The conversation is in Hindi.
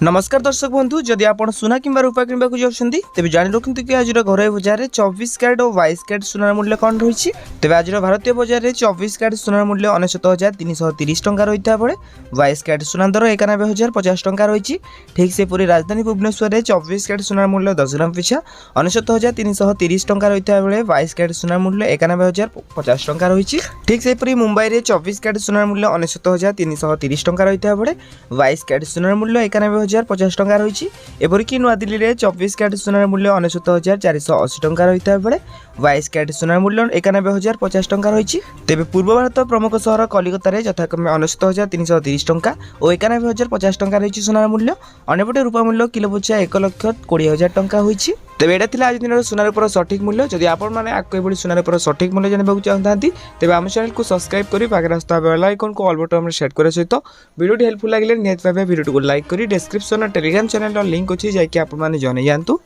नमस्कार दर्शक बंधु जदि आप सुना कि रूपा किणवा चाहते तेज जाणी रखु कि आज घर बजार में 24 कैरेट और 22 कैरेट सुनार मूल्य कौन रही तेज आज भारतीय बजार में 24 कैरेट सुनार मूल्य 69,330 टंका रही था बेले 22 कैरेट सुना दर 91,050 टंका रही। ठीक से पूरी राजधानी भुवनेश्वर में 24 कैरेट सुनार मूल्य 10 ग्राम पिछा 69,330 टंका रही था बेले 22 कैरेट सुनार मूल्य 91,050 टंका रही। ठीक से पूरी मुंबई में 24 कैरेट सुनार मूल्य 69,330 टंका रही था बेले 22 कैरेट सुनार मूल्य 91,050 टंका रही। एपरिक नुआदिल्ली में 24 कैरेट सुनार मूल्य 69,480 टंका रही था बेले 22 कैरेट सुनार मूल्य 91,050 टंका रही। तेज पूर्व भारत प्रमुख सहर कलिकता में यथाक्रमे 69,330 टंका और 91,050 टंका रही सुनार मूल्य। अन्यपटे रूपा मूल्य किलो पिछा 1,20,000 टंका होती। तेज यहाँ आज दिन सुनार उपर सठिक मूल्य। जदि आपड़ी सुनार उपर सठिक मूल्य जानवाक चाहते तेज आम चैनल को सब्सक्राइब कर पाखे आसता बेल आइकन को ऑल बटन सेट करने सहित वीडियो हेल्पफुल लगे निहत भाव वीडियो को लाइक कर डिस्क्रिप्शन टेलीग्राम चैनल लिंक अच्छी जाकि आपने जन जातु।